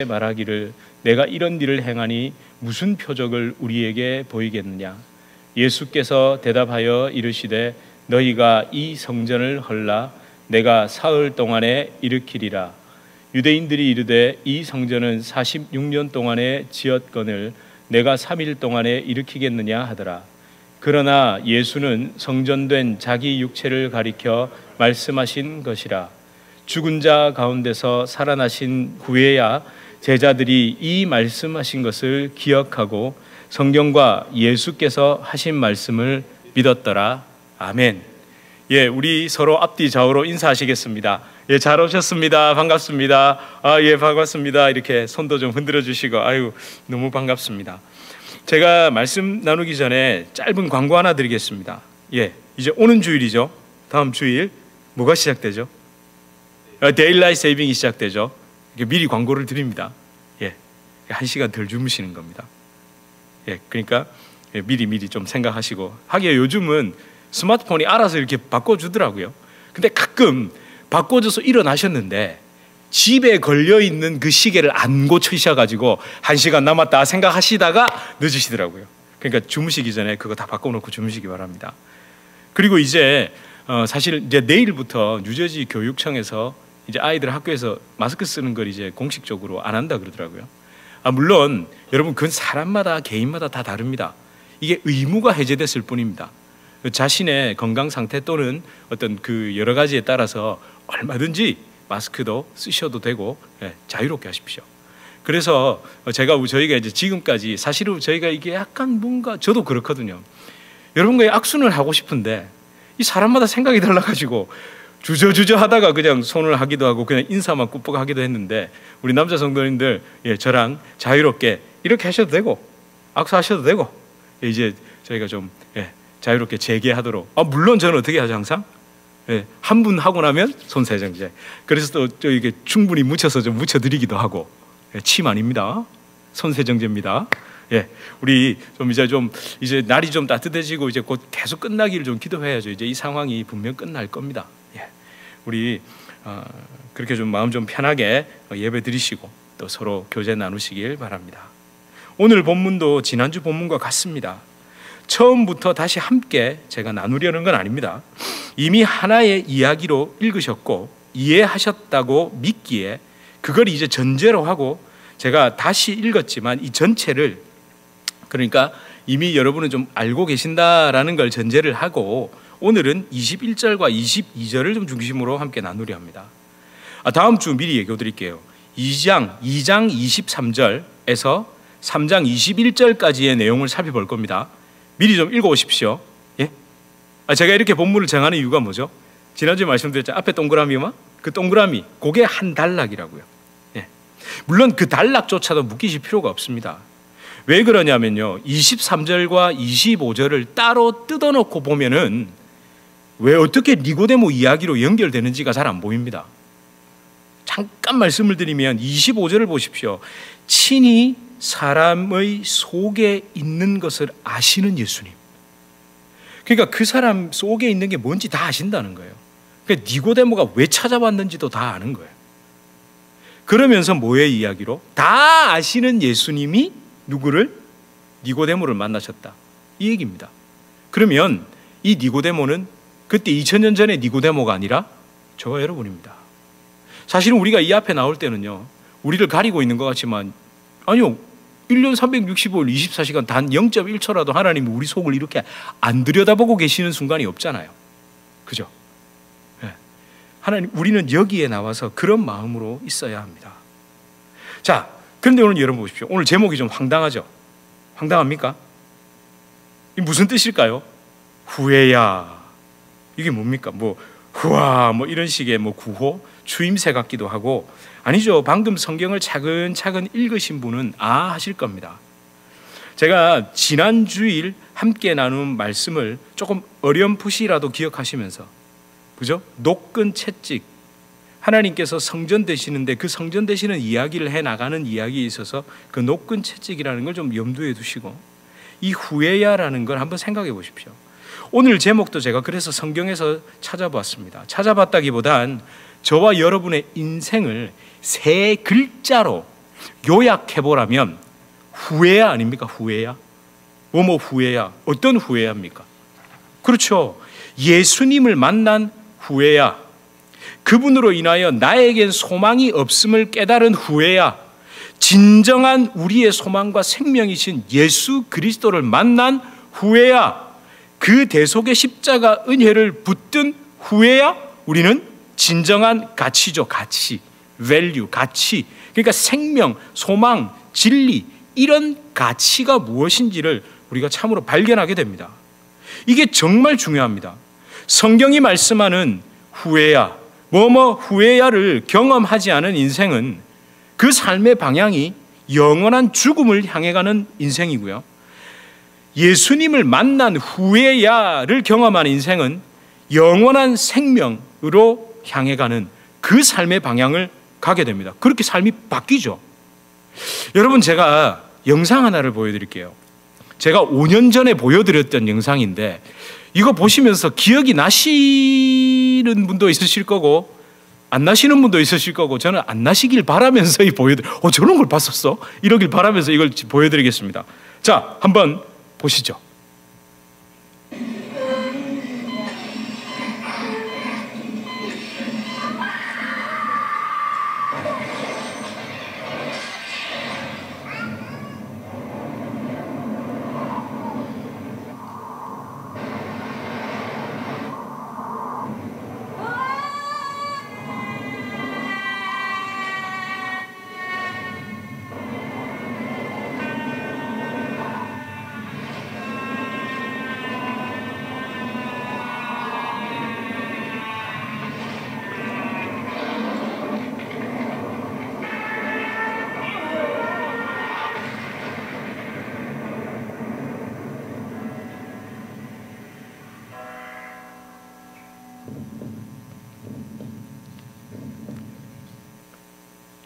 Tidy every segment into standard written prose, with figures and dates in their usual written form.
말하기를 내가 이런 일을 행하니 무슨 표적을 우리에게 보이겠느냐. 예수께서 대답하여 이르시되 너희가 이 성전을 헐라 내가 사흘 동안에 일으키리라. 유대인들이 이르되 이 성전은 46년 동안에 지었거늘 내가 3일 동안에 일으키겠느냐 하더라. 그러나 예수는 성전된 자기 육체를 가리켜 말씀하신 것이라. 죽은 자 가운데서 살아나신 후에야 제자들이 이 말씀하신 것을 기억하고 성경과 예수께서 하신 말씀을 믿었더라. 아멘. 예, 우리 서로 앞뒤 좌우로 인사하시겠습니다. 예, 잘 오셨습니다. 반갑습니다. 예, 반갑습니다. 이렇게 손도 좀 흔들어 주시고, 아유, 너무 반갑습니다. 제가 말씀 나누기 전에 짧은 광고 하나 드리겠습니다. 예, 이제 오는 주일이죠. 다음 주일 뭐가 시작되죠? 데일라이트 세이빙이 시작되죠. 미리 광고를 드립니다. 예, 1시간 덜 주무시는 겁니다. 예, 그러니까 미리 좀 생각하시고. 하기에 요즘은 스마트폰이 알아서 이렇게 바꿔주더라고요. 근데 가끔 바꿔줘서 일어나셨는데 집에 걸려있는 그 시계를 안 고치셔가지고 1시간 남았다 생각하시다가 늦으시더라고요. 그러니까 주무시기 전에 그거 다 바꿔놓고 주무시기 바랍니다. 그리고 이제 사실 이제 내일부터 뉴저지 교육청에서 이제 아이들 학교에서 마스크 쓰는 걸 이제 공식적으로 안 한다 그러더라고요. 물론 여러분 그건 사람마다 개인마다 다 다릅니다. 이게 의무가 해제됐을 뿐입니다. 자신의 건강 상태 또는 어떤 그 여러 가지에 따라서 얼마든지 마스크도 쓰셔도 되고 자유롭게 하십시오. 그래서 저희가 이제 지금까지 사실은 저희가 이게 약간 뭔가 저도 그렇거든요. 여러분과의 악순을 하고 싶은데 이 사람마다 생각이 달라가지고 주저주저 하다가 그냥 손을 하기도 하고 그냥 인사만 꾹꾹 하기도 했는데 우리 남자 성도님들 저랑 자유롭게 이렇게 하셔도 되고 악수하셔도 되고 이제 저희가 좀 자유롭게 재개하도록. 물론 저는 어떻게 하죠 항상? 한 분 하고 나면 손세정제. 그래서 또 이게 충분히 묻혀서 좀 묻혀드리기도 하고. 침 아닙니다. 손세정제입니다. 예, 우리 이제 날이 좀 따뜻해지고 이제 곧 계속 끝나기를 좀 기도해야죠. 이제 이 상황이 분명 끝날 겁니다. 예, 우리 그렇게 좀 마음 좀 편하게 예배 드리시고 또 서로 교제 나누시길 바랍니다. 오늘 본문도 지난주 본문과 같습니다. 처음부터 다시 함께 제가 나누려는 건 아닙니다. 이미 하나의 이야기로 읽으셨고 이해하셨다고 믿기에 그걸 이제 전제로 하고 제가 다시 읽었지만 이 전체를 그러니까 이미 여러분은 좀 알고 계신다라는 걸 전제를 하고 오늘은 21절과 22절을 좀 중심으로 함께 나누려 합니다. 다음 주 미리 얘기해 드릴게요. 2장 23절에서 3장 21절까지의 내용을 살펴볼 겁니다. 미리 좀 읽어오십시오. 예? 제가 이렇게 본문을 정하는 이유가 뭐죠? 지난주에 말씀드렸죠. 앞에 동그라미만 그 동그라미 그게 한 단락이라고요. 예. 물론 그 단락조차도 묶이실 필요가 없습니다. 왜 그러냐면요 23절과 25절을 따로 뜯어놓고 보면은 왜 어떻게 니고데모 이야기로 연결되는지가 잘 안 보입니다. 잠깐 말씀을 드리면 25절을 보십시오. 친히 사람의 속에 있는 것을 아시는 예수님. 그러니까 그 사람 속에 있는 게 뭔지 다 아신다는 거예요. 그러니까 니고데모가 왜 찾아왔는지도 다 아는 거예요. 그러면서 뭐의 이야기로? 다 아시는 예수님이 누구를? 니고데모를 만나셨다. 이 얘기입니다. 그러면 이 니고데모는 그때 2000년 전의 니고데모가 아니라 저와 여러분입니다. 사실은 우리가 이 앞에 나올 때는요 우리를 가리고 있는 것 같지만 아니요 1년 365일 24시간 단 0.1초라도 하나님이 우리 속을 이렇게 안 들여다보고 계시는 순간이 없잖아요. 그죠? 네. 하나님 우리는 여기에 나와서 그런 마음으로 있어야 합니다. 자, 그런데 오늘 여러분 보십시오. 오늘 제목이 좀 황당하죠? 황당합니까? 이 무슨 뜻일까요? 후회야. 이게 뭡니까? 후와 이런 식의 구호, 추임새 같기도 하고 아니죠. 방금 성경을 차근차근 읽으신 분은 하실 겁니다. 제가 지난 주일 함께 나눈 말씀을 조금 어렴풋이라도 기억하시면서 그죠? 노끈 채찍 하나님께서 성전 되시는데 그 성전 되시는 이야기를 해나가는 이야기에 있어서 그 노끈 채찍이라는 걸 좀 염두에 두시고 이 후회야라는 걸 한번 생각해 보십시오. 오늘 제목도 제가 그래서 성경에서 찾아봤습니다. 찾아봤다기보단 저와 여러분의 인생을 세 글자로 요약해보라면 후회야 아닙니까? 후회야? 뭐뭐 후회야? 어떤 후회야입니까? 그렇죠. 예수님을 만난 후회야. 그분으로 인하여 나에겐 소망이 없음을 깨달은 후회야. 진정한 우리의 소망과 생명이신 예수 그리스도를 만난 후회야. 그 대속의 십자가 은혜를 붙든 후회야. 우리는 진정한 가치죠. 가치, value, 가치. 그러니까 생명, 소망, 진리, 이런 가치가 무엇인지를 우리가 참으로 발견하게 됩니다. 이게 정말 중요합니다. 성경이 말씀하는 후회야, 뭐뭐 후회야를 경험하지 않은 인생은 그 삶의 방향이 영원한 죽음을 향해 가는 인생이고요. 예수님을 만난 후회야를 경험한 인생은 영원한 생명으로 향해 가는 그 삶의 방향을 가게 됩니다. 그렇게 삶이 바뀌죠. 여러분, 제가 영상 하나를 보여드릴게요. 제가 5년 전에 보여드렸던 영상인데 이거 보시면서 기억이 나시는 분도 있으실 거고 안 나시는 분도 있으실 거고, 저는 안 나시길 바라면서 저런 걸 봤었어? 이러길 바라면서 이걸 보여드리겠습니다. 자, 한번 보시죠.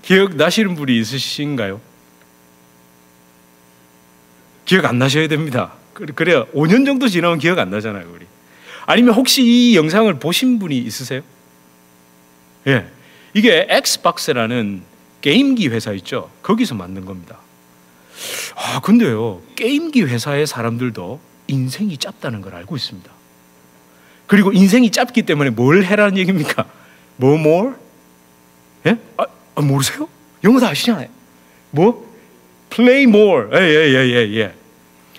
기억 나시는 분이 있으신가요? 기억 안 나셔야 됩니다. 그래야 5년 정도 지나면 기억 안 나잖아요, 우리. 아니면 혹시 이 영상을 보신 분이 있으세요? 예, 이게 엑스박스라는 게임기 회사 있죠. 거기서 만든 겁니다. 근데요, 게임기 회사의 사람들도 인생이 짧다는 걸 알고 있습니다. 그리고 인생이 짧기 때문에 뭘 해라는 얘기입니까? more? 예? 모르세요? 영어 다 아시잖아요. play more. 예.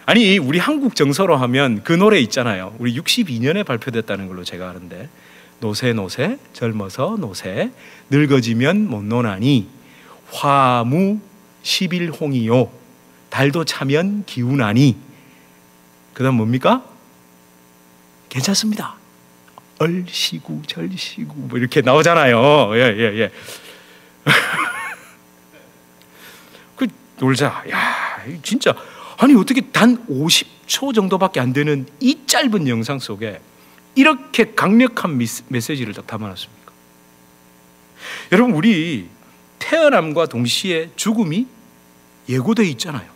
아니, 우리 한국 정서로 하면 그 노래 있잖아요. 우리 62년에 발표됐다는 걸로 제가 아는데, 노새 젊어서 노새 늙어지면 못 노나니 화무 11홍이요 달도 차면 기운하니. 그 다음 뭡니까? 괜찮습니다. 얼시구 절시구 뭐 이렇게 나오잖아요. 예. 놀자. 야, 진짜 아니 어떻게 단 50초 정도밖에 안 되는 이 짧은 영상 속에 이렇게 강력한 메시지를 딱 담아놨습니까? 여러분, 우리 태어남과 동시에 죽음이 예고되어 있잖아요.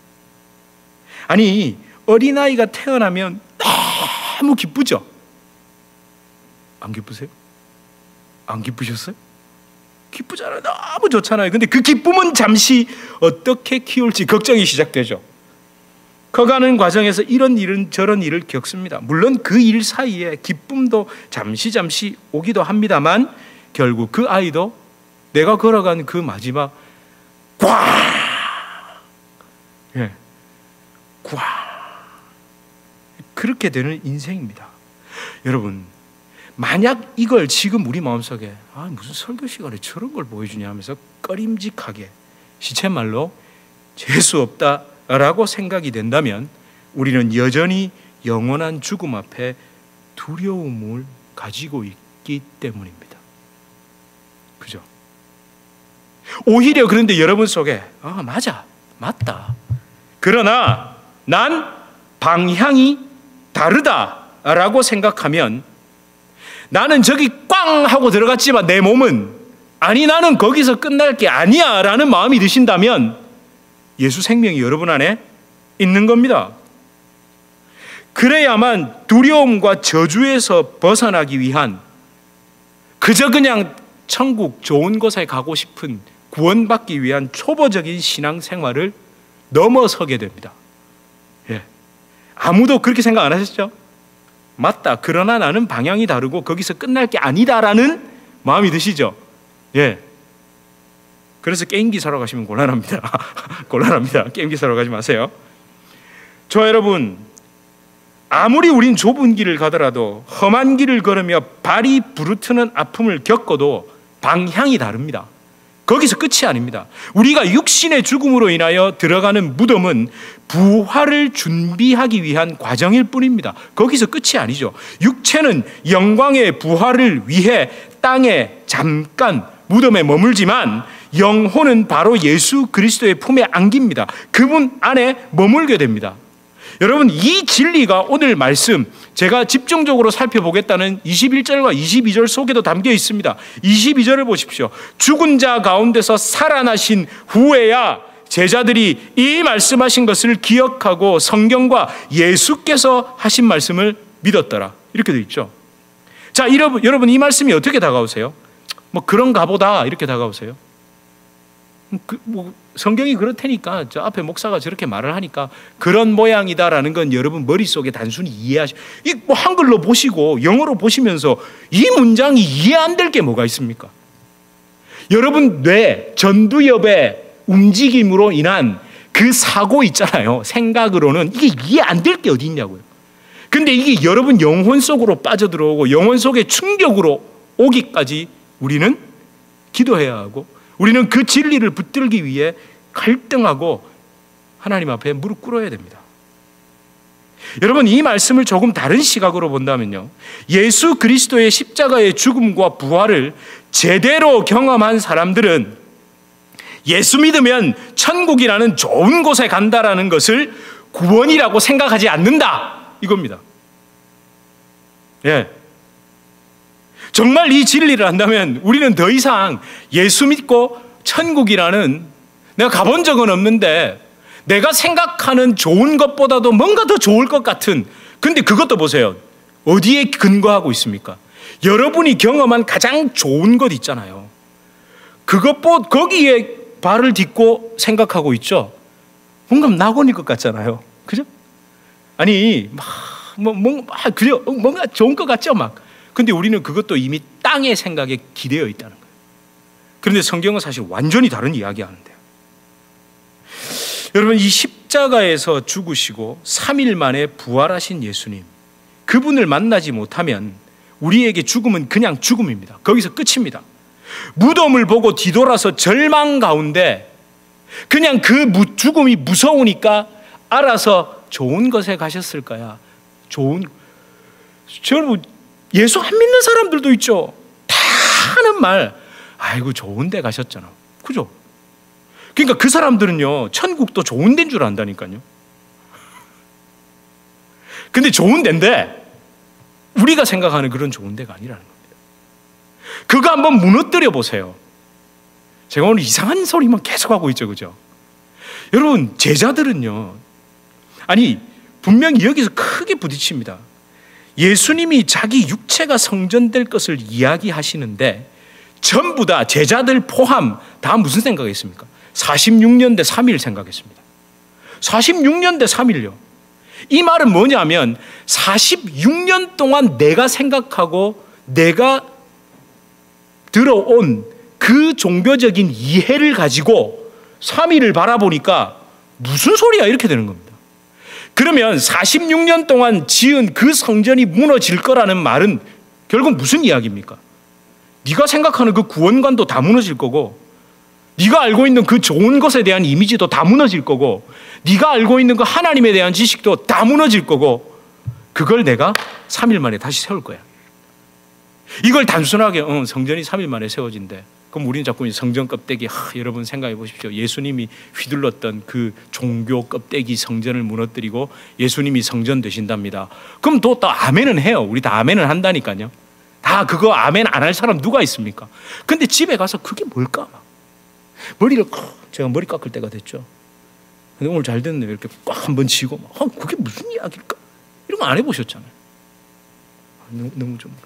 아니, 어린아이가 태어나면 너무 기쁘죠? 안 기쁘세요? 안 기쁘셨어요? 기쁘잖아요. 너무 좋잖아요. 근데 그 기쁨은 잠시 어떻게 키울지 걱정이 시작되죠. 커가는 과정에서 이런 일은 저런 일을 겪습니다. 물론 그 일 사이에 기쁨도 잠시 오기도 합니다만 결국 그 아이도 내가 걸어간 그 마지막 그렇게 되는 인생입니다. 여러분, 만약 이걸 지금 우리 마음속에 무슨 설교 시간에 저런 걸 보여주냐 하면서 꺼림직하게 시쳇말로 재수 없다라고 생각이 된다면 우리는 여전히 영원한 죽음 앞에 두려움을 가지고 있기 때문입니다. 그죠? 오히려 그런데 여러분 속에 맞다. 그러나 난 방향이 다르다라고 생각하면, 나는 저기 꽝 하고 들어갔지만 내 몸은 나는 거기서 끝날 게 아니야 라는 마음이 드신다면 예수 생명이 여러분 안에 있는 겁니다. 그래야만 두려움과 저주에서 벗어나기 위한, 그저 그냥 천국 좋은 곳에 가고 싶은 구원받기 위한 초보적인 신앙생활을 넘어서게 됩니다. 예. 아무도 그렇게 생각 안 하셨죠? 맞다. 그러나 나는 방향이 다르고 거기서 끝날 게 아니다라는 마음이 드시죠? 예. 그래서 게임기 사러 가시면 곤란합니다. 곤란합니다. 게임기 사러 가지 마세요. 저 여러분, 아무리 우린 좁은 길을 가더라도 험한 길을 걸으며 발이 부르트는 아픔을 겪어도 방향이 다릅니다. 거기서 끝이 아닙니다. 우리가 육신의 죽음으로 인하여 들어가는 무덤은 부활을 준비하기 위한 과정일 뿐입니다. 거기서 끝이 아니죠. 육체는 영광의 부활을 위해 땅에 잠깐 무덤에 머물지만 영혼은 바로 예수 그리스도의 품에 안깁니다. 그분 안에 머물게 됩니다. 여러분, 이 진리가 오늘 말씀 제가 집중적으로 살펴보겠다는 21절과 22절 속에도 담겨 있습니다. 22절을 보십시오. 죽은 자 가운데서 살아나신 후에야 제자들이 이 말씀하신 것을 기억하고 성경과 예수께서 하신 말씀을 믿었더라. 이렇게 되어 있죠. 자, 여러분 이 말씀이 어떻게 다가오세요? 뭐 그런가 보다 이렇게 다가오세요? 성경이 그렇다니까, 저 앞에 목사가 저렇게 말을 하니까 그런 모양이다라는 건 여러분 머릿속에 단순히 뭐 한글로 보시고 영어로 보시면서 이 문장이 이해 안 될 게 뭐가 있습니까? 여러분 뇌 전두엽의 움직임으로 인한 그 사고 있잖아요. 생각으로는 이게 이해 안 될 게 어디 있냐고요. 근데 이게 여러분 영혼 속으로 빠져들어오고 영혼 속에 충격으로 오기까지 우리는 기도해야 하고, 우리는 그 진리를 붙들기 위해 갈등하고 하나님 앞에 무릎 꿇어야 됩니다. 여러분, 이 말씀을 조금 다른 시각으로 본다면요, 예수 그리스도의 십자가의 죽음과 부활을 제대로 경험한 사람들은 예수 믿으면 천국이라는 좋은 곳에 간다라는 것을 구원이라고 생각하지 않는다, 이겁니다. 예. 정말 이 진리를 안다면 우리는 더 이상 예수 믿고 천국이라는, 내가 가본 적은 없는데 내가 생각하는 좋은 것보다도 뭔가 더 좋을 것 같은, 근데 그것도 보세요. 어디에 근거하고 있습니까? 여러분이 경험한 가장 좋은 것 있잖아요. 거기에 발을 딛고 생각하고 있죠. 뭔가 낙원일 것 같잖아요. 그죠? 아니, 뭔가 좋은 것 같죠, 막. 근데 우리는 그것도 이미 땅의 생각에 기대어 있다는 거예요. 그런데 성경은 사실 완전히 다른 이야기 하는데요. 여러분, 이 십자가에서 죽으시고 3일 만에 부활하신 예수님, 그분을 만나지 못하면 우리에게 죽음은 그냥 죽음입니다. 거기서 끝입니다. 무덤을 보고 뒤돌아서 절망 가운데 그냥 그 죽음이 무서우니까 알아서 좋은 것에 가셨을까요? 여러분, 예수 안 믿는 사람들도 있죠. 다 하는 말, 아이고 좋은 데 가셨잖아. 그죠? 그러니까 그 사람들은요, 천국도 좋은 데인 줄 안다니까요. 근데 좋은 데인데 우리가 생각하는 그런 좋은 데가 아니라는 겁니다. 그거 한번 무너뜨려 보세요. 제가 오늘 이상한 소리만 계속하고 있죠, 그죠? 여러분, 제자들은요, 아니 분명히 여기서 크게 부딪힙니다. 예수님이 자기 육체가 성전될 것을 이야기하시는데 전부 다 제자들 포함 다 무슨 생각했습니까? 46년 대 3일 생각했습니다. 46년 대 3일요. 이 말은 뭐냐면 46년 동안 내가 생각하고 내가 들어온 그 종교적인 이해를 가지고 3일을 바라보니까 무슨 소리야, 이렇게 되는 겁니다. 그러면 46년 동안 지은 그 성전이 무너질 거라는 말은 결국 무슨 이야기입니까? 네가 생각하는 그 구원관도 다 무너질 거고, 네가 알고 있는 그 좋은 것에 대한 이미지도 다 무너질 거고, 네가 알고 있는 그 하나님에 대한 지식도 다 무너질 거고, 그걸 내가 3일 만에 다시 세울 거야. 이걸 단순하게 성전이 3일 만에 세워진대. 그럼 우리는 자꾸 성전 껍데기, 여러분 생각해 보십시오. 예수님이 휘둘렀던 그 종교 껍데기 성전을 무너뜨리고 예수님이 성전 되신답니다. 그럼 또 아멘은 해요. 우리 다 아멘은 한다니까요. 다 그거 아멘 안 할 사람 누가 있습니까? 근데 집에 가서 그게 뭘까? 제가 머리 깎을 때가 됐죠. 근데 오늘 잘 됐네요. 이렇게 꽉 한번 쥐고 그게 무슨 이야기일까? 이런 거 안 해보셨잖아요. 너무 좀.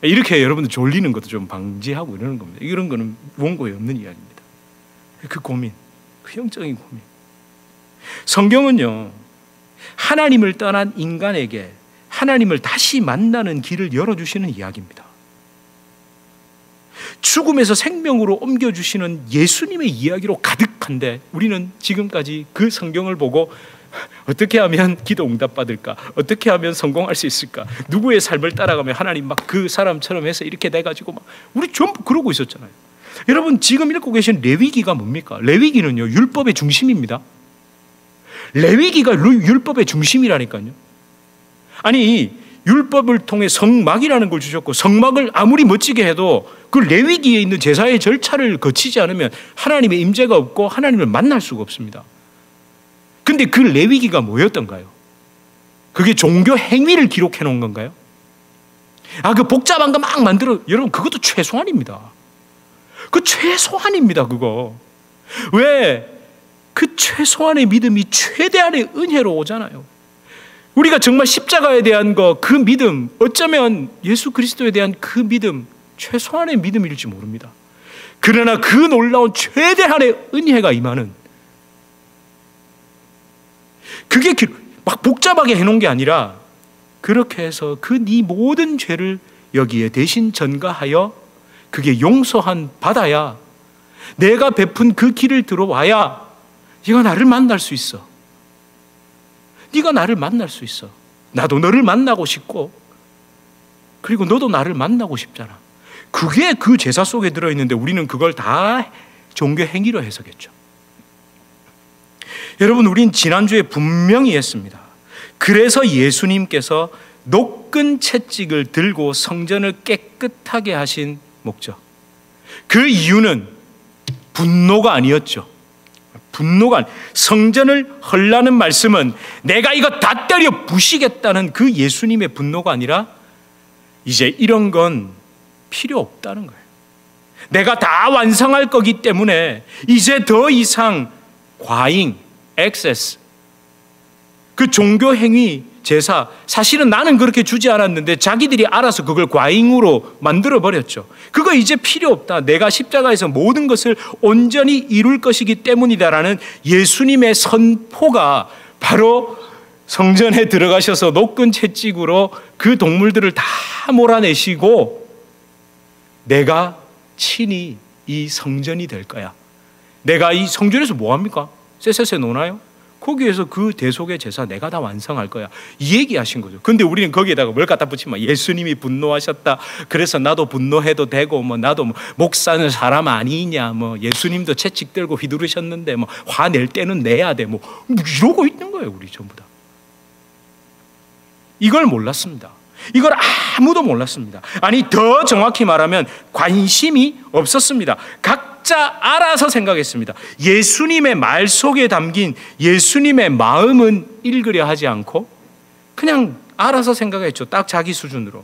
이렇게 여러분들 졸리는 것도 좀 방지하고 이러는 겁니다. 이런 거는 원고에 없는 이야기입니다. 그 고민, 그 영적인 고민. 성경은요, 하나님을 떠난 인간에게 하나님을 다시 만나는 길을 열어주시는 이야기입니다. 죽음에서 생명으로 옮겨주시는 예수님의 이야기로 가득한데 우리는 지금까지 그 성경을 보고 어떻게 하면 기도 응답받을까? 어떻게 하면 성공할 수 있을까? 누구의 삶을 따라가면 하나님 막 그 사람처럼 해서 이렇게 돼가지고 막 우리 전부 그러고 있었잖아요. 여러분 지금 읽고 계신 레위기가 뭡니까? 레위기는요 율법의 중심입니다. 레위기가 율법의 중심이라니까요. 아니 율법을 통해 성막이라는 걸 주셨고 성막을 아무리 멋지게 해도 그 레위기에 있는 제사의 절차를 거치지 않으면 하나님의 임재가 없고 하나님을 만날 수가 없습니다. 근데 그 레위기가 뭐였던가요? 그게 종교 행위를 기록해 놓은 건가요? 그 복잡한 거 막 만들어, 여러분 그것도 최소한입니다. 그 최소한입니다. 그거 왜? 그 최소한의 믿음이 최대한의 은혜로 오잖아요. 우리가 정말 십자가에 대한 그 믿음, 어쩌면 예수 그리스도에 대한 그 믿음, 최소한의 믿음일지 모릅니다. 그러나 그 놀라운 최대한의 은혜가 임하는, 그게 막 복잡하게 해놓은 게 아니라 그렇게 해서 그 네 모든 죄를 여기에 대신 전가하여 그게 용서한 받아야, 내가 베푼 그 길을 들어와야 네가 나를 만날 수 있어. 네가 나를 만날 수 있어. 나도 너를 만나고 싶고 그리고 너도 나를 만나고 싶잖아. 그게 그 제사 속에 들어있는데 우리는 그걸 다 종교 행위로 해석했죠. 여러분 우린 지난주에 분명히 했습니다. 그래서 예수님께서 녹은 채찍을 들고 성전을 깨끗하게 하신 목적, 그 이유는 분노가 아니었죠. 분노가, 성전을 헐라는 말씀은 내가 이거 다 때려 부시겠다는 그 예수님의 분노가 아니라 이제 이런 건 필요 없다는 거예요. 내가 다 완성할 거기 때문에 이제 더 이상 과잉, 액세스, 그 종교 행위, 제사, 사실은 나는 그렇게 주지 않았는데 자기들이 알아서 그걸 과잉으로 만들어버렸죠. 그거 이제 필요 없다. 내가 십자가에서 모든 것을 온전히 이룰 것이기 때문이다라는 예수님의 선포가 바로 성전에 들어가셔서 녹은 채찍으로 그 동물들을 다 몰아내시고 내가 친히 이 성전이 될 거야. 내가 이 성전에서 뭐 합니까? 쎄쎄쎄 노나요? 거기에서 그 대속의 제사 내가 다 완성할 거야, 이 얘기하신 거죠. 근데 우리는 거기에다가 뭘 갖다 붙이면 예수님이 분노하셨다, 그래서 나도 분노해도 되고 나도 목사는 사람 아니냐, 예수님도 채찍 들고 휘두르셨는데 화낼 때는 내야 돼, 이러고 있는 거예요. 우리 전부 다 이걸 몰랐습니다. 이걸 아무도 몰랐습니다. 아니 더 정확히 말하면 관심이 없었습니다. 각자 알아서 생각했습니다. 예수님의 말 속에 담긴 예수님의 마음은 읽으려 하지 않고 그냥 알아서 생각했죠. 딱 자기 수준으로.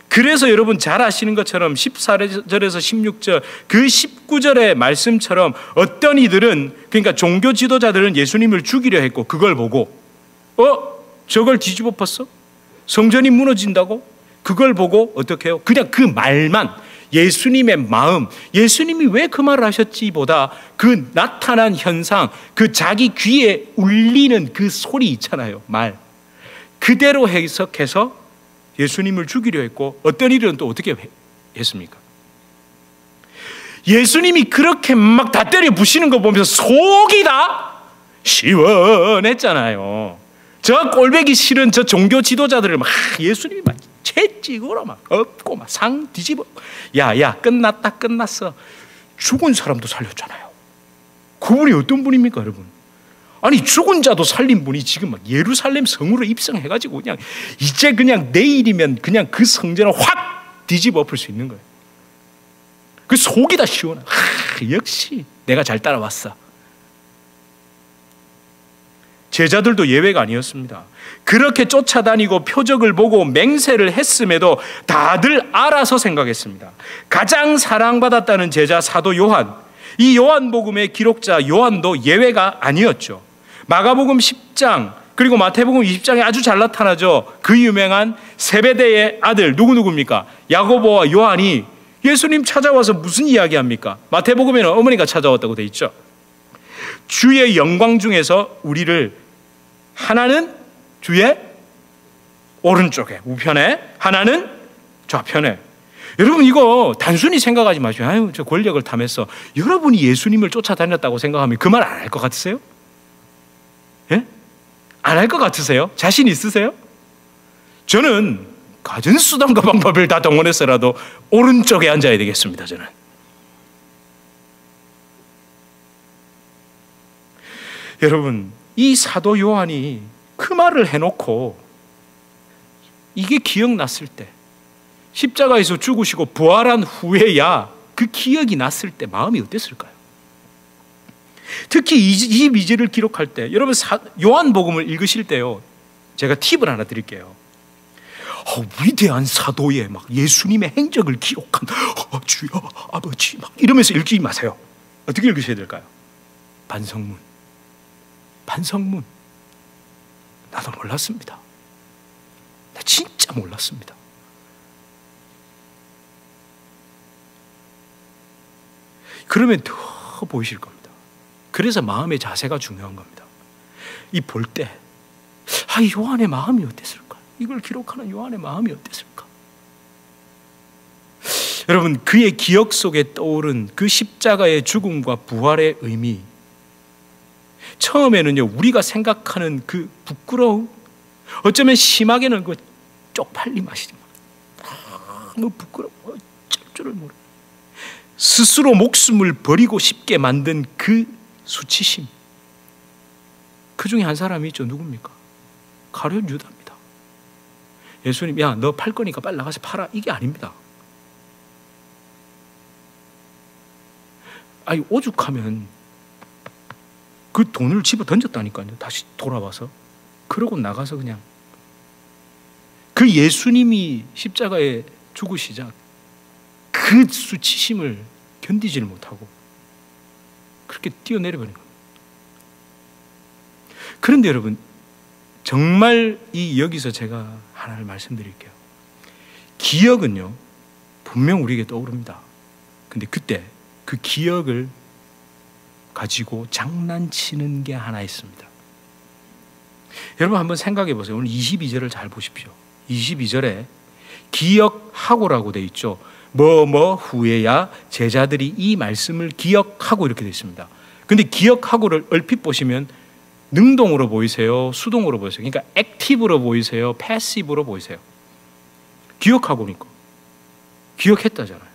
그래서 여러분 잘 아시는 것처럼 14절에서 16절 그 19절의 말씀처럼 어떤 이들은, 그러니까 종교 지도자들은 예수님을 죽이려 했고 그걸 보고 저걸 뒤집어 엎었어? 성전이 무너진다고? 그걸 보고 어떻게 해요? 그냥 그 말만, 예수님의 마음, 예수님이 왜 그 말을 하셨지 보다 그 나타난 현상, 그 자기 귀에 울리는 그 소리 있잖아요. 말 그대로 해석해서 예수님을 죽이려 했고, 어떤 이들은 또 어떻게 했습니까? 예수님이 그렇게 막 다 때려 부시는 거 보면서 속이 다 시원했잖아요. 저 꼴배기 싫은 저 종교 지도자들을 막 예수님이 막 채찍으로 막 엎고 막 상 뒤집어, 야 끝났다, 끝났어. 죽은 사람도 살렸잖아요. 그분이 어떤 분입니까 여러분? 아니 죽은 자도 살린 분이 지금 막 예루살렘 성으로 입성해가지고 그냥 이제 그냥 내일이면 그냥 그 성전을 확 뒤집어 엎을 수 있는 거예요. 그 속이 다 시원해. 역시 내가 잘 따라왔어. 제자들도 예외가 아니었습니다. 그렇게 쫓아다니고 표적을 보고 맹세를 했음에도 다들 알아서 생각했습니다. 가장 사랑받았다는 제자 사도 요한, 이 요한복음의 기록자 요한도 예외가 아니었죠. 마가복음 10장 그리고 마태복음 20장에 아주 잘 나타나죠. 그 유명한 세베대의 아들 누구입니까? 야고보와 요한이 예수님 찾아와서 무슨 이야기합니까? 마태복음에는 어머니가 찾아왔다고 돼 있죠. 주의 영광 중에서 우리를 하나는 주의 오른쪽에 우편에, 하나는 좌편에. 여러분 이거 단순히 생각하지 마시고 아유 저 권력을 탐해서 여러분이 예수님을 쫓아다녔다고 생각하면 그 말 안 할 것 같으세요? 예? 안 할 것 같으세요? 자신 있으세요? 저는 가진 수단과 방법을 다 동원해서라도 오른쪽에 앉아야 되겠습니다. 저는. 여러분 이 사도 요한이 그 말을 해놓고 이게 기억났을 때, 십자가에서 죽으시고 부활한 후에야 그 기억이 났을 때 마음이 어땠을까요? 특히 22절을 기록할 때 여러분 요한복음을 읽으실 때요, 제가 팁을 하나 드릴게요. 위대한 사도의 막 예수님의 행적을 기록한 주여 아버지 막 이러면서 읽지 마세요. 어떻게 읽으셔야 될까요? 반성문. 나도 몰랐습니다. 나 진짜 몰랐습니다. 그러면 더 보이실 겁니다. 그래서 마음의 자세가 중요한 겁니다. 이 볼 때, 요한의 마음이 어땠을까? 이걸 기록하는 요한의 마음이 어땠을까? 여러분, 그의 기억 속에 떠오른 그 십자가의 죽음과 부활의 의미, 처음에는요, 우리가 생각하는 그 부끄러움, 어쩌면 심하게는 그 쪽팔림 아시죠? 너무 부끄러워, 어쩔 줄을 모르. 스스로 목숨을 버리고 싶게 만든 그 수치심. 그 중에 한 사람이 있죠. 누굽니까? 가룟 유다입니다. 예수님, 야, 너 팔 거니까 빨리 나가서 팔아. 이게 아닙니다. 아니, 오죽하면 그 돈을 집어 던졌다니까요. 다시 돌아와서. 그러고 나가서 그냥 그 예수님이 십자가에 죽으시자 그 수치심을 견디지를 못하고 그렇게 뛰어내려버린 겁니다. 그런데 여러분, 정말 여기서 제가 하나를 말씀드릴게요. 기억은요, 분명 우리에게 떠오릅니다. 근데 그때 그 기억을 가지고 장난치는 게 하나 있습니다. 여러분 한번 생각해 보세요. 오늘 22절을 잘 보십시오. 22절에 기억하고라고 돼 있죠. 뭐 후에야 제자들이 이 말씀을 기억하고 이렇게 돼 있습니다. 근데 기억하고를 얼핏 보시면 능동으로 보이세요? 수동으로 보이세요? 그러니까 액티브로 보이세요? 패시브로 보이세요? 기억하고니까 기억했다잖아요.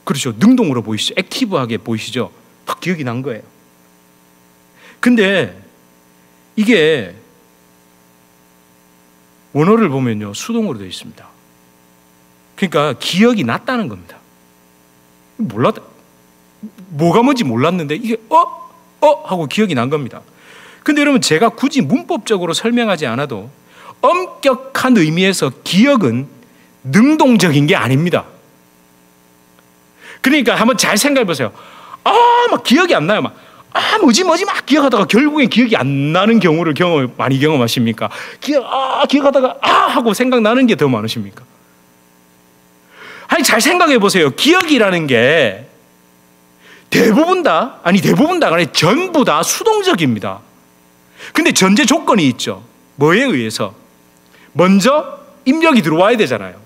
그렇죠. 능동으로 보이시죠? 액티브하게 보이시죠? 확 기억이 난 거예요. 근데 이게 원어를 보면요, 수동으로 되어 있습니다. 그러니까 기억이 났다는 겁니다. 뭐가 뭔지 몰랐는데 이게 하고 기억이 난 겁니다. 근데 여러분, 제가 굳이 문법적으로 설명하지 않아도 엄격한 의미에서 기억은 능동적인 게 아닙니다. 그러니까 한번 잘 생각해 보세요. 막 기억이 안 나요. 뭐지 막 기억하다가 결국엔 기억이 안 나는 경우를 많이 경험하십니까? 기억하다가 하고 생각나는 게 더 많으십니까? 아니, 잘 생각해 보세요. 기억이라는 게 대부분 아니 전부 다 수동적입니다. 근데 전제 조건이 있죠. 뭐에 의해서? 먼저 입력이 들어와야 되잖아요.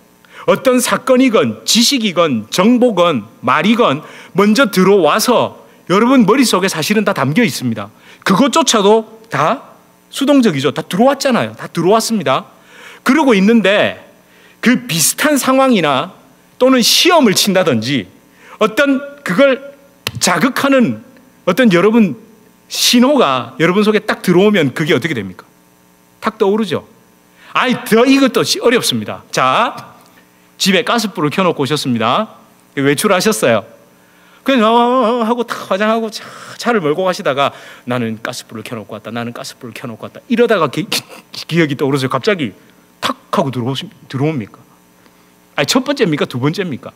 어떤 사건이건 지식이건 정보건 말이건 먼저 들어와서 여러분 머릿속에 사실은 다 담겨 있습니다. 그것조차도 다 수동적이죠. 다 들어왔잖아요. 다 들어왔습니다. 그러고 있는데 그 비슷한 상황이나 또는 시험을 친다든지 어떤 그걸 자극하는 어떤 여러분 신호가 여러분 속에 딱 들어오면 그게 어떻게 됩니까? 탁 떠오르죠. 이것도 어렵습니다. 자, 집에 가스불을 켜놓고 오셨습니다. 외출하셨어요. 그냥 하고 탁 화장하고 차를 몰고 가시다가 나는 가스불을 켜놓고 왔다. 나는 가스불을 켜놓고 왔다. 이러다가 기억이 떠오르세요. 갑자기 탁 하고 들어옵니까? 첫 번째입니까? 두 번째입니까?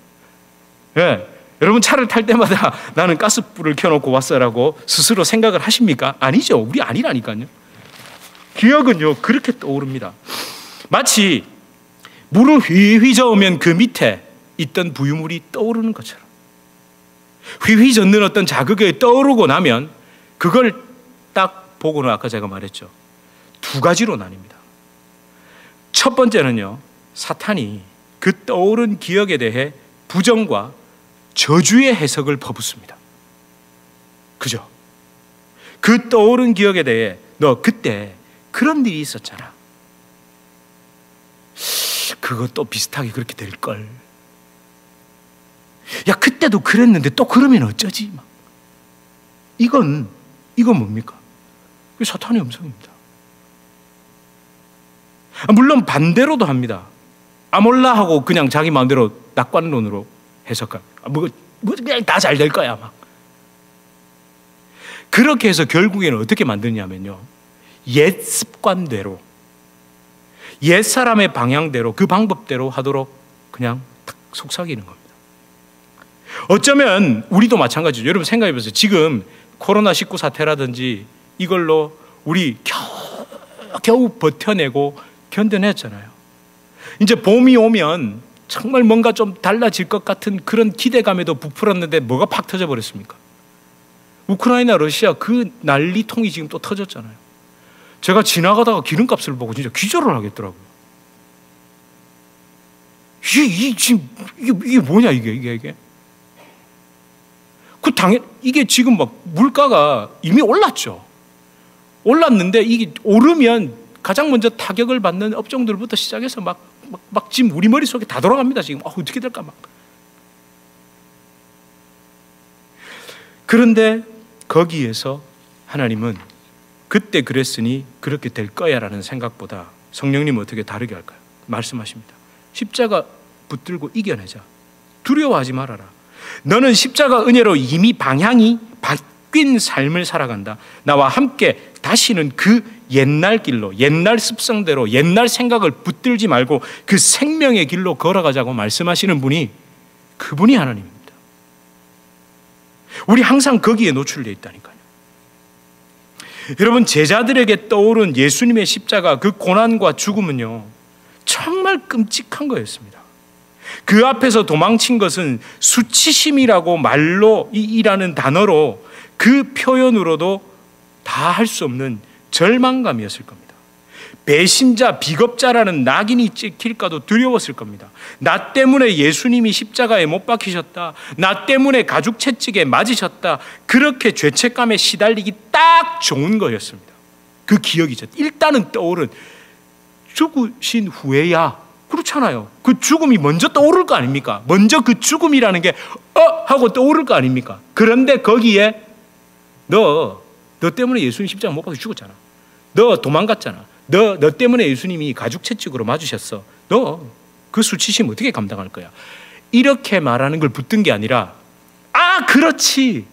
예. 여러분 차를 탈 때마다 나는 가스불을 켜놓고 왔어라고 스스로 생각을 하십니까? 아니죠. 우리 아니라니까요. 기억은요 그렇게 떠오릅니다. 마치 물을 휘휘 저으면 그 밑에 있던 부유물이 떠오르는 것처럼, 휘휘 젓는 어떤 자극에 떠오르고 나면 그걸 딱 보고는 아까 제가 말했죠, 두 가지로 나뉩니다. 첫 번째는요, 사탄이 그 떠오른 기억에 대해 부정과 저주의 해석을 퍼붓습니다. 그죠? 그 떠오른 기억에 대해 너 그때 그런 일이 있었잖아, 그것도 비슷하게 그렇게 될걸, 야 그때도 그랬는데 또 그러면 어쩌지? 막. 이건 뭡니까? 그게 사탄의 음성입니다. 물론 반대로도 합니다. 몰라 하고 그냥 자기 마음대로 낙관론으로 해석하고 뭐 그냥 다 잘 될 거야 막. 그렇게 해서 결국에는 어떻게 만드냐면요, 옛 습관대로, 옛 사람의 방향대로, 그 방법대로 하도록 그냥 탁 속삭이는 겁니다. 어쩌면 우리도 마찬가지죠. 여러분 생각해 보세요. 지금 코로나19 사태라든지 이걸로 우리 겨우 버텨내고 견뎌냈잖아요. 이제 봄이 오면 정말 뭔가 좀 달라질 것 같은 그런 기대감에도 부풀었는데 뭐가 팍 터져버렸습니까? 우크라이나 러시아 그 난리통이 지금 또 터졌잖아요. 제가 지나가다가 기름값을 보고 진짜 기절을 하겠더라고요. 이게 뭐냐 이게. 이게 지금 막 물가가 이미 올랐죠. 올랐는데 이게 오르면 가장 먼저 타격을 받는 업종들부터 시작해서 막 지금 우리 머릿속에 다 돌아갑니다. 지금 어떻게 될까 막. 그런데 거기에서 하나님은 그때 그랬으니 그렇게 될 거야 라는 생각보다 성령님은 어떻게 다르게 할까요? 말씀하십니다. 십자가 붙들고 이겨내자. 두려워하지 말아라. 너는 십자가 은혜로 이미 방향이 바뀐 삶을 살아간다. 나와 함께 다시는 그 옛날 길로, 옛날 습성대로, 옛날 생각을 붙들지 말고 그 생명의 길로 걸어가자고 말씀하시는 분이 그분이 하나님입니다. 우리 항상 거기에 노출되어 있다니까요. 여러분, 제자들에게 떠오른 예수님의 십자가, 그 고난과 죽음은요 정말 끔찍한 거였습니다. 그 앞에서 도망친 것은 수치심이라고 말로 이라는 단어로 그 표현으로도 다 할 수 없는 절망감이었을 겁니다. 배신자, 비겁자라는 낙인이 찍힐까도 두려웠을 겁니다. 나 때문에 예수님이 십자가에 못 박히셨다, 나 때문에 가죽 채찍에 맞으셨다, 그렇게 죄책감에 시달리기 딱 좋은 거였습니다. 그 기억이죠. 일단은 떠오른, 죽으신 후에야, 그렇잖아요. 그 죽음이 먼저 떠오를 거 아닙니까? 먼저 그 죽음이라는 게 하고 떠오를 거 아닙니까? 그런데 거기에 너 때문에 예수님 십자가 못 박혀 죽었잖아. 너 도망갔잖아. 너 때문에 예수님이 가죽 채찍으로 맞으셨어. 너 그 수치심 어떻게 감당할 거야? 이렇게 말하는 걸 붙든 게 아니라, 그렇지,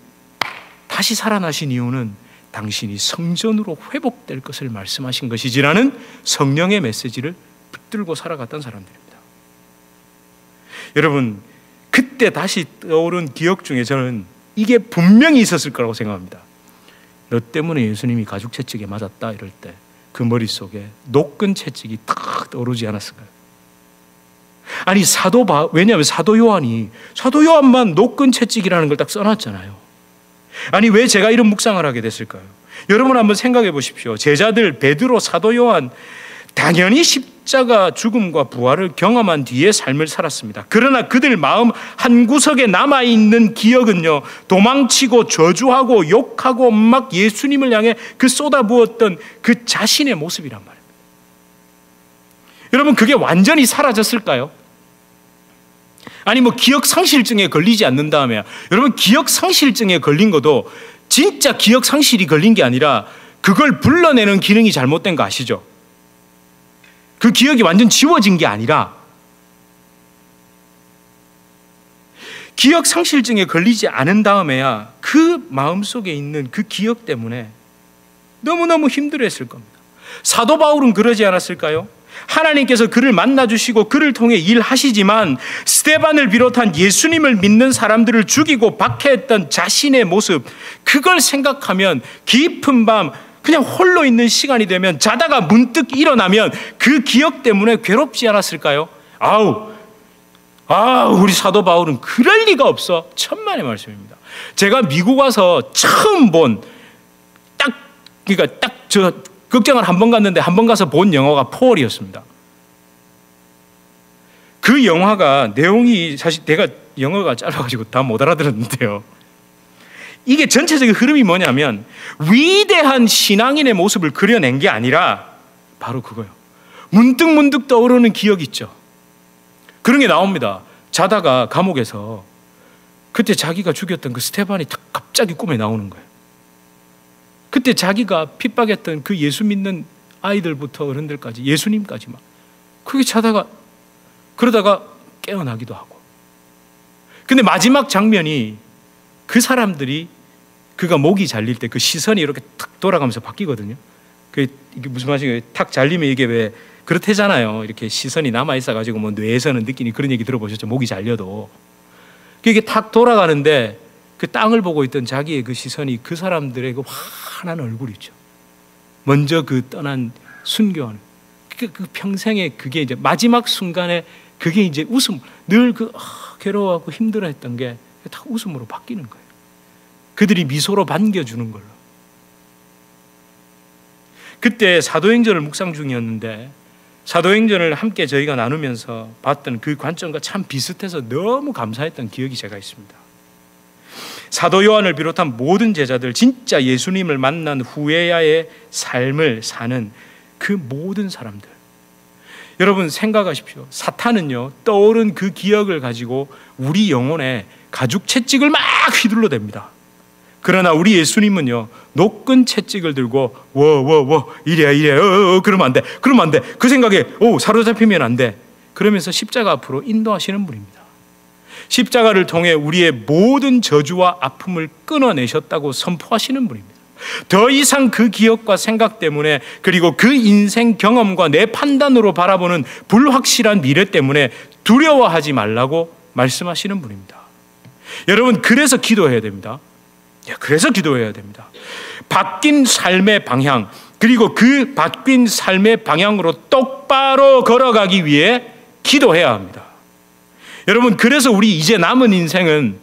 다시 살아나신 이유는 당신이 성전으로 회복될 것을 말씀하신 것이지라는 성령의 메시지를 붙들고 살아갔던 사람들입니다. 여러분, 그때 다시 떠오른 기억 중에 저는 이게 분명히 있었을 거라고 생각합니다. 너 때문에 예수님이 가죽 채찍에 맞았다 이럴 때 그 머릿속에 녹근 채찍이 탁 떠오르지 않았을까요? 아니 왜냐하면 사도 요한만 녹근 채찍이라는 걸 딱 써놨잖아요. 아니 왜 제가 이런 묵상을 하게 됐을까요? 여러분 한번 생각해 보십시오. 제자들 베드로, 사도 요한 당연히 십자가 죽음과 부활을 경험한 뒤에 삶을 살았습니다. 그러나 그들 마음 한구석에 남아있는 기억은요, 도망치고 저주하고 욕하고 막 예수님을 향해 그 쏟아부었던 그 자신의 모습이란 말입니다. 여러분, 그게 완전히 사라졌을까요? 아니 기억상실증에 걸리지 않는 다음에, 여러분 기억상실증에 걸린 것도 진짜 기억상실이 걸린 게 아니라 그걸 불러내는 기능이 잘못된 거 아시죠? 그 기억이 완전 지워진 게 아니라 기억상실증에 걸리지 않은 다음에야 그 마음속에 있는 그 기억 때문에 너무너무 힘들어했을 겁니다. 사도 바울은 그러지 않았을까요? 하나님께서 그를 만나주시고 그를 통해 일하시지만 스데반을 비롯한 예수님을 믿는 사람들을 죽이고 박해했던 자신의 모습, 그걸 생각하면 깊은 밤 그냥 홀로 있는 시간이 되면 자다가 문득 일어나면 그 기억 때문에 괴롭지 않았을까요? 우리 사도 바울은 그럴 리가 없어. 천만의 말씀입니다. 제가 미국 와서 처음 본 저 극장을 한 번 갔는데 한 번 가서 본 영화가 폴이었습니다. 그 영화가 내용이 사실 내가 영어가 짧아가지고 다 못 알아들었는데요. 이게 전체적인 흐름이 뭐냐면 위대한 신앙인의 모습을 그려낸 게 아니라 바로 그거예요. 문득 떠오르는 기억 있죠. 그런 게 나옵니다. 자다가 감옥에서 그때 자기가 죽였던 그 스테반이 갑자기 꿈에 나오는 거예요. 그때 자기가 핍박했던 그 예수 믿는 아이들부터 어른들까지 예수님까지 막 그게 자다가 그러다가 깨어나기도 하고. 근데 마지막 장면이 그 사람들이 그가 목이 잘릴 때 그 시선이 이렇게 탁 돌아가면서 바뀌거든요. 이게 무슨 말이에요? 탁 잘리면 이게 왜 그렇대잖아요. 이렇게 시선이 남아 있어가지고 뭐 뇌에서는 느끼니 그런 얘기 들어보셨죠? 목이 잘려도 이게 탁 돌아가는데 그 땅을 보고 있던 자기의 그 시선이 그 사람들의 그 환한 얼굴 있죠. 먼저 그 떠난 순교하는 그 평생에 그게 이제 마지막 순간에 그게 이제 웃음, 늘 괴로워하고 힘들어했던 게 다 웃음으로 바뀌는 거예요. 그들이 미소로 반겨주는 걸로. 그때 사도행전을 묵상 중이었는데 사도행전을 함께 저희가 나누면서 봤던 그 관점과 참 비슷해서 너무 감사했던 기억이 제가 있습니다. 사도 요한을 비롯한 모든 제자들, 진짜 예수님을 만난 후에야의 삶을 사는 그 모든 사람들, 여러분 생각하십시오. 사탄은요 떠오른 그 기억을 가지고 우리 영혼에 가죽 채찍을 막 휘둘러댑니다. 그러나 우리 예수님은요 노끈 채찍을 들고 이래야 그러면 안 돼 그 생각에 사로잡히면 안 돼 그러면서 십자가 앞으로 인도하시는 분입니다. 십자가를 통해 우리의 모든 저주와 아픔을 끊어내셨다고 선포하시는 분입니다. 더 이상 그 기억과 생각 때문에 그리고 그 인생 경험과 내 판단으로 바라보는 불확실한 미래 때문에 두려워하지 말라고 말씀하시는 분입니다. 여러분 그래서 기도해야 됩니다. 그래서 기도해야 됩니다. 바뀐 삶의 방향, 그리고 그 바뀐 삶의 방향으로 똑바로 걸어가기 위해 기도해야 합니다. 여러분 그래서 우리 이제 남은 인생은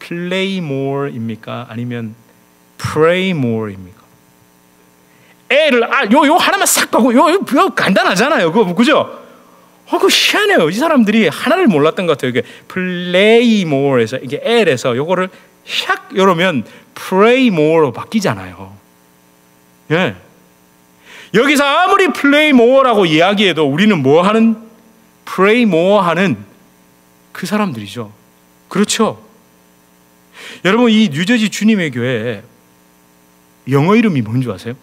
play more입니까? 아니면 pray more입니까? 애를 요 하나만 싹 바고 요 간단하잖아요. 그죠? 그거 희한해요. 이 사람들이 하나를 몰랐던 것 같아요. 이게 play more에서 이게 L에서 요거를 샥 이러면 pray more로 바뀌잖아요. 예. 여기서 아무리 play more라고 이야기해도 우리는 뭐 하는 pray more 하는 그 사람들이죠. 그렇죠? 여러분 이 뉴저지 주님의 교회 영어 이름이 뭔지 아세요?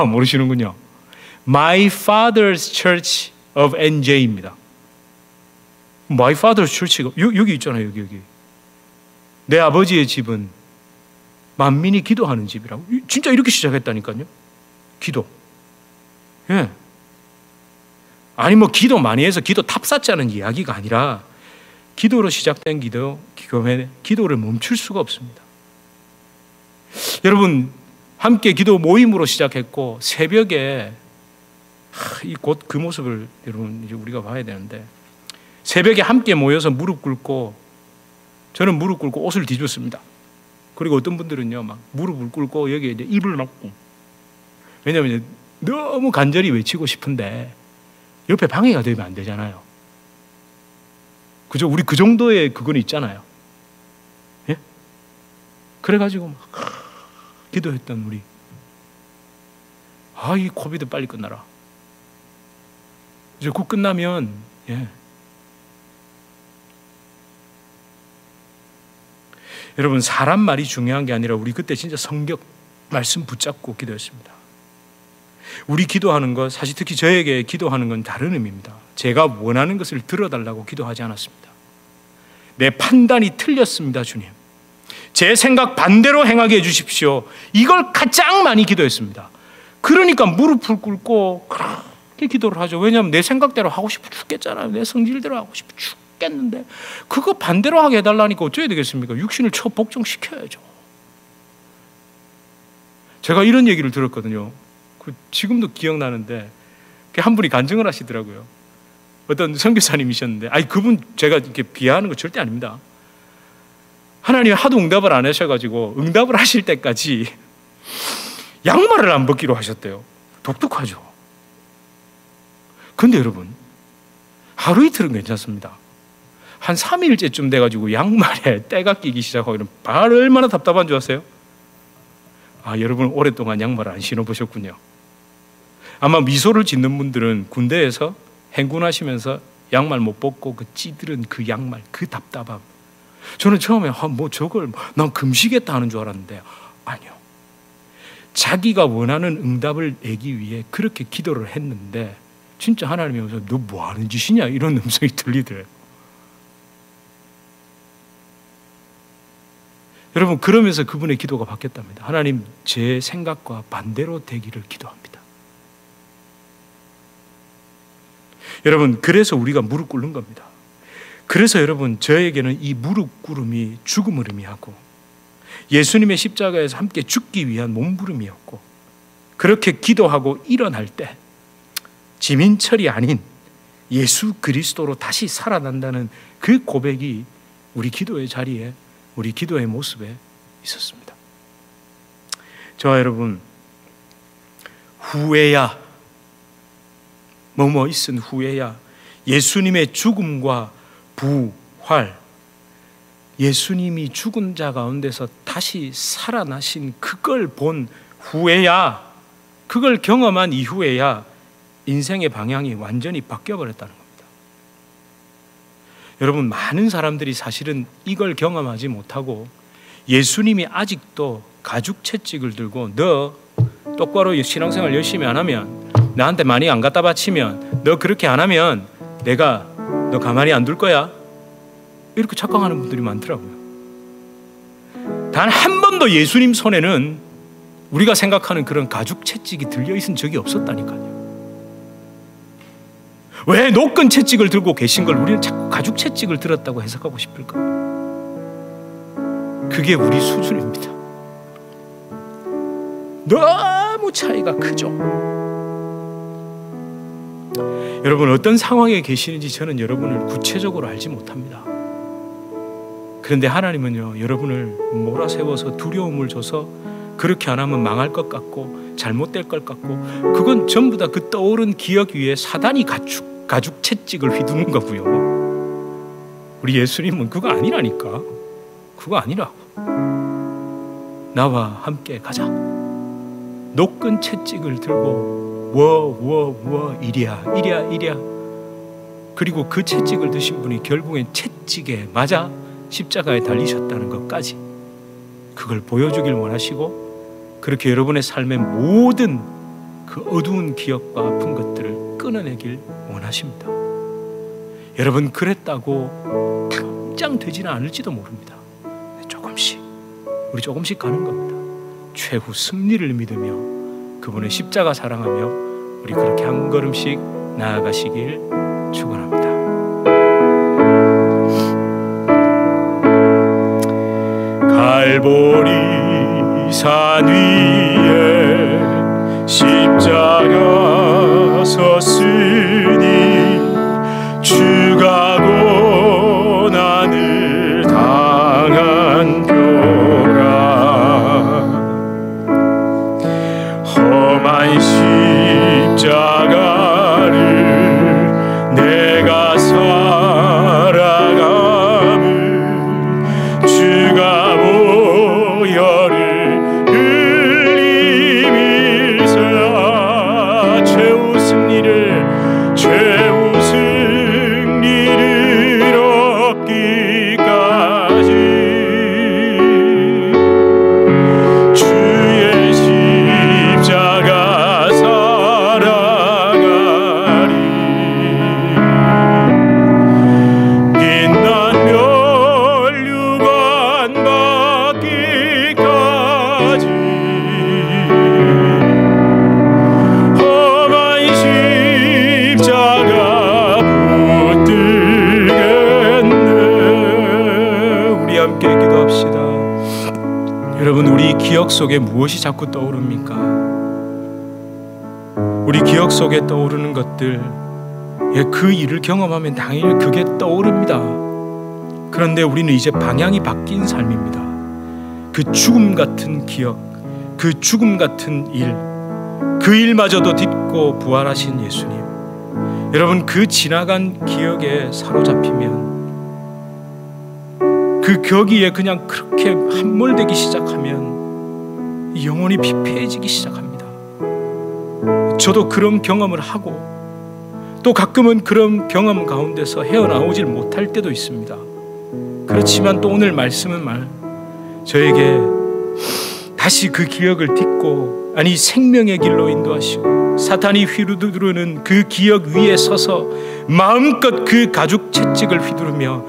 모르시는군요. My Father's Church of NJ입니다. My Father's Church가 여기 있잖아요. 여기. 내 아버지의 집은 만민이 기도하는 집이라고. 진짜 이렇게 시작했다니까요. 기도. 예. 아니 뭐 기도 많이 해서 기도 탑쌓자는 이야기가 아니라 기도로 시작된 기도를 멈출 수가 없습니다. 여러분 함께 기도 모임으로 시작했고 새벽에 곧 그 모습을 여러분 이제 우리가 봐야 되는데 새벽에 함께 모여서 무릎 꿇고 저는 무릎 꿇고 옷을 뒤집었습니다. 그리고 어떤 분들은요 막 무릎을 꿇고 여기에 이제 입을 막고 왜냐하면 너무 간절히 외치고 싶은데 옆에 방해가 되면 안 되잖아요. 그죠? 우리 그 정도의 그건 있잖아요. 예? 그래가지고 막 기도했던 우리 이 코비드 빨리 끝나라. 이제 곧 끝나면 여러분 사람 말이 중요한 게 아니라 우리 그때 진짜 성경 말씀 붙잡고 기도했습니다. 우리 기도하는 것 사실 특히 저에게 기도하는 건 다른 의미입니다. 제가 원하는 것을 들어달라고 기도하지 않았습니다. 내 판단이 틀렸습니다. 주님 제 생각 반대로 행하게 해주십시오. 이걸 가장 많이 기도했습니다. 그러니까 무릎을 꿇고 그렇게 기도를 하죠. 왜냐하면 내 생각대로 하고 싶어 죽겠잖아요. 내 성질대로 하고 싶어 죽겠는데 그거 반대로 하게 해달라니까 어쩌야 되겠습니까? 육신을 복종시켜야죠. 제가 이런 얘기를 들었거든요. 지금도 기억나는데 한 분이 간증을 하시더라고요. 어떤 선교사님이셨는데, 그분 제가 이렇게 비하하는 거 절대 아닙니다. 하나님이 하도 응답을 안 하셔가지고 응답을 하실 때까지 양말을 안 벗기로 하셨대요. 독특하죠. 근데 여러분, 하루 이틀은 괜찮습니다. 한 3일째쯤 돼가지고 양말에 때가 끼기 시작하고 이러면 얼마나 답답한 줄 아세요? 여러분 오랫동안 양말을 안 신어보셨군요. 아마 미소를 짓는 분들은 군대에서 행군하시면서 양말 못 벗고 그 찌들은 그 양말, 그 답답함. 저는 처음에 난 금시겠다 하는 줄 알았는데 아니요. 자기가 원하는 응답을 내기 위해 그렇게 기도를 했는데 진짜 하나님이 오셔서 너 뭐 하는 짓이냐 이런 음성이 들리더래요. 여러분, 그러면서 그분의 기도가 바뀌었답니다. 하나님, 제 생각과 반대로 되기를 기도합니다. 여러분, 그래서 우리가 무릎 꿇는 겁니다. 그래서 여러분, 저에게는 이 무릎 꿇음이 죽음을 의미하고 예수님의 십자가에서 함께 죽기 위한 몸부림이었고, 그렇게 기도하고 일어날 때 지민철이 아닌 예수 그리스도로 다시 살아난다는 그 고백이 우리 기도의 자리에, 우리 기도의 모습에 있었습니다. 저와 여러분, 후에야, 뭐뭐 있은 후에야 예수님의 죽음과 부활, 예수님이 죽은 자 가운데서 다시 살아나신 그걸 본 후에야, 그걸 경험한 이후에야 인생의 방향이 완전히 바뀌어버렸다는 겁니다. 여러분, 많은 사람들이 사실은 이걸 경험하지 못하고 예수님이 아직도 가죽 채찍을 들고 너 똑바로 신앙생활 열심히 안 하면, 나한테 많이 안 갖다 바치면, 너 그렇게 안 하면 내가 너 가만히 안 둘 거야, 이렇게 착각하는 분들이 많더라고요. 단 한 번도 예수님 손에는 우리가 생각하는 그런 가죽 채찍이 들려있은 적이 없었다니까요. 왜 노끈 채찍을 들고 계신 걸 우리는 자꾸 가죽 채찍을 들었다고 해석하고 싶을까? 그게 우리 수준입니다. 너무 차이가 크죠. 여러분, 어떤 상황에 계시는지 저는 여러분을 구체적으로 알지 못합니다. 그런데 하나님은요, 여러분을 몰아세워서 두려움을 줘서 그렇게 안 하면 망할 것 같고 잘못될 것 같고, 그건 전부 다 그 떠오른 기억 위에 사단이 가죽 채찍을 휘두른 거고요. 우리 예수님은 그거 아니라니까. 그거 아니라고. 나와 함께 가자. 노끈 채찍을 들고 이랴. 그리고 그 채찍을 드신 분이 결국엔 채찍에 맞아 십자가에 달리셨다는 것까지, 그걸 보여주길 원하시고, 그렇게 여러분의 삶의 모든 그 어두운 기억과 아픈 것들을 끊어내길 원하십니다. 여러분, 그랬다고 당장 되지는 않을지도 모릅니다. 우리 조금씩 가는 겁니다. 최후 승리를 믿으며 그분의 십자가 사랑하며 우리 그렇게 한 걸음씩 나아가시길 축원합니다. 갈보리 산 위에 십자가 섰으니 주가 고난을 당한 표라. 험한 십자가를 내가 살아감을 주가 보혈을 흘리 기억 속에 무엇이 자꾸 떠오릅니까? 우리 기억 속에 떠오르는 것들, 그 일을 경험하면 당연히 그게 떠오릅니다. 그런데 우리는 이제 방향이 바뀐 삶입니다. 그 죽음 같은 기억, 그 죽음 같은 일, 그 일마저도 딛고 부활하신 예수님, 여러분, 그 지나간 기억에 사로잡히면 그 거기에 그냥 그렇게 함몰되기 시작하면 영혼이 피폐해지기 시작합니다. 저도 그런 경험을 하고 또 가끔은 그런 경험 가운데서 헤어나오질 못할 때도 있습니다. 그렇지만 또 오늘 말씀은 저에게 다시 그 기억을 딛고, 아니 생명의 길로 인도하시고 사탄이 휘두르는 그 기억 위에 서서 마음껏 그 가죽 채찍을 휘두르며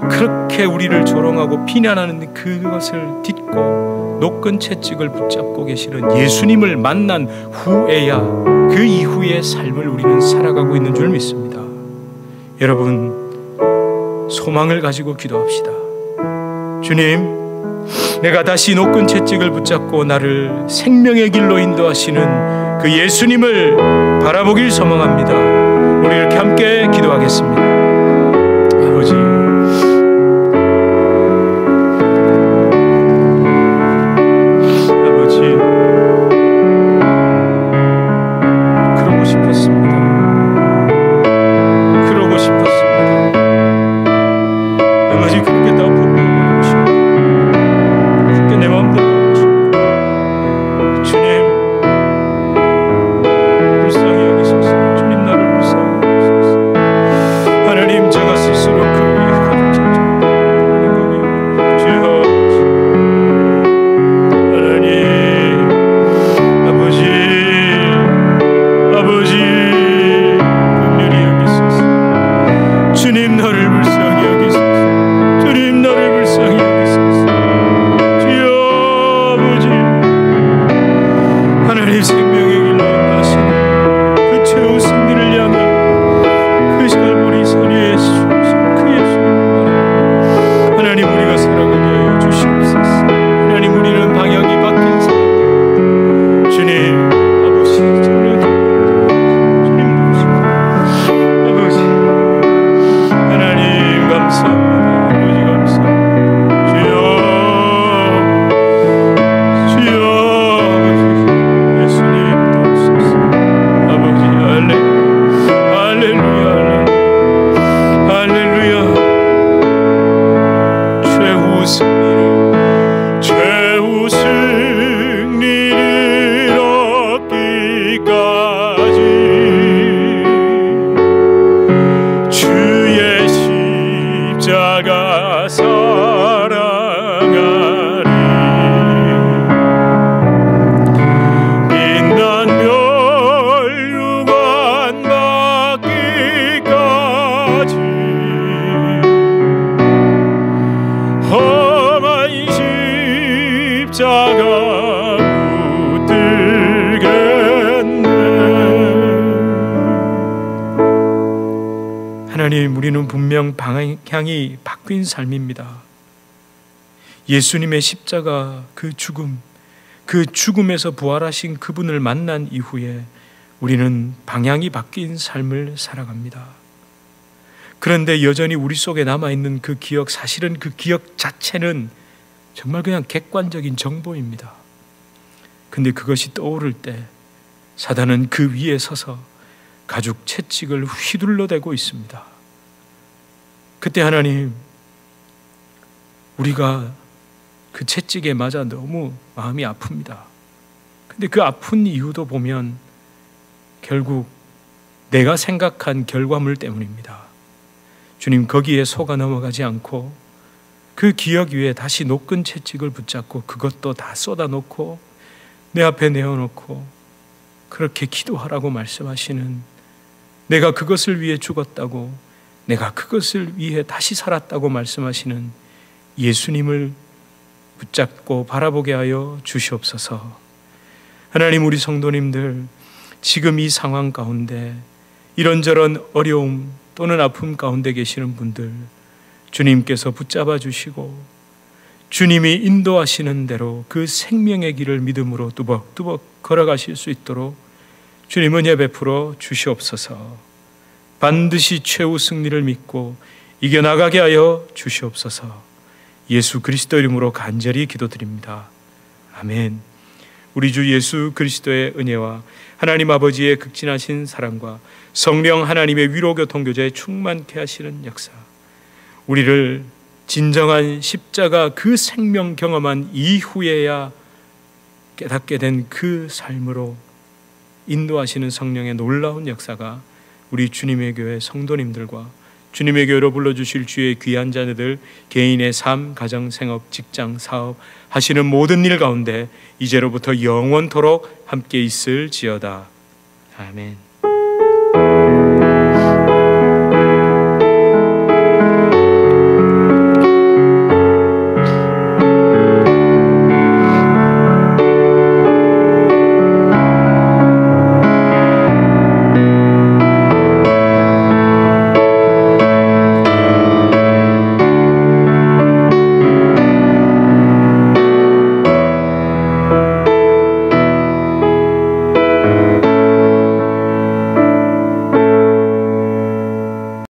그렇게 우리를 조롱하고 비난하는 그것을 딛고 노끈 채찍을 붙잡고 계시는 예수님을 만난 후에야 그 이후의 삶을 우리는 살아가고 있는 줄 믿습니다. 여러분, 소망을 가지고 기도합시다. 주님, 내가 다시 노끈 채찍을 붙잡고 나를 생명의 길로 인도하시는 그 예수님을 바라보길 소망합니다. 우리 이렇게 함께 기도하겠습니다. 아버지, 그러고 싶었습니다. 아버지, 그렇게 다 보고 그렇게 내 마음대로 하고 싶고, 주님 불쌍히 여기소서. 주님 나를 불쌍히 여기소서. 하나님, 제가 스스로 그 위에 가득 찬양하는 거기 주여. 하나님, 아버지 긍휼히 여기소서. 주님 나를 불쌍히 여기소서. 주님 나를 불쌍히 여기소서. 주여 아버지, 하나님 생명의 길로 인도하시는 그 최후 승리를 향해 그 갈보리 선 위에 주신 그 예수님을 바라보고 하나님, 우리가 살아가게 하여 주시옵소서. 하나님, 우리는 방향이 바뀐 사람, 주님 아버지, 저를 주님 누구십니까? 아버지, 하나님 감사합니다. 아버지 감사합니다. 주여 아버지, 예수님 도우소서. 아버지, 할렐루야 할렐루야. 최후 승리를 얻기까지 주의 십자가 사랑하리. 빛난 별 유관 받기까지 험한 십자가 붙들겠네. 하나님, 우리는 분명 방향이 바뀐 삶입니다. 예수님의 십자가 그 죽음에서 부활하신 그분을 만난 이후에 우리는 방향이 바뀐 삶을 살아갑니다. 그런데 여전히 우리 속에 남아있는 그 기억, 사실은 그 기억 자체는 정말 그냥 객관적인 정보입니다. 근데 그것이 떠오를 때 사단은 그 위에 서서 가죽 채찍을 휘둘러대고 있습니다. 그때 하나님, 우리가 그 채찍에 맞아 너무 마음이 아픕니다. 근데 그 아픈 이유도 보면 결국 내가 생각한 결과물 때문입니다. 주님, 거기에 속아 넘어가지 않고 그 기억 위에 다시 노끈 채찍을 붙잡고 그것도 다 쏟아놓고 내 앞에 내어놓고 그렇게 기도하라고 말씀하시는, 내가 그것을 위해 죽었다고, 내가 그것을 위해 다시 살았다고 말씀하시는 예수님을 붙잡고 바라보게 하여 주시옵소서. 하나님, 우리 성도님들 지금 이 상황 가운데 이런저런 어려움 또는 아픔 가운데 계시는 분들 주님께서 붙잡아 주시고 주님이 인도하시는 대로 그 생명의 길을 믿음으로 뚜벅뚜벅 걸어가실 수 있도록 주님 은혜 베풀어 주시옵소서. 반드시 최후 승리를 믿고 이겨나가게 하여 주시옵소서. 예수 그리스도 이름으로 간절히 기도드립니다. 아멘. 우리 주 예수 그리스도의 은혜와 하나님 아버지의 극진하신 사랑과 성령 하나님의 위로교통교제에 충만케 하시는 역사, 우리를 진정한 십자가 그 생명 경험한 이후에야 깨닫게 된 그 삶으로 인도하시는 성령의 놀라운 역사가 우리 주님의 교회 성도님들과 주님의 교회로 불러주실 주의 귀한 자녀들 개인의 삶, 가정, 생업, 직장, 사업 하시는 모든 일 가운데 이제로부터 영원토록 함께 있을지어다. 아멘.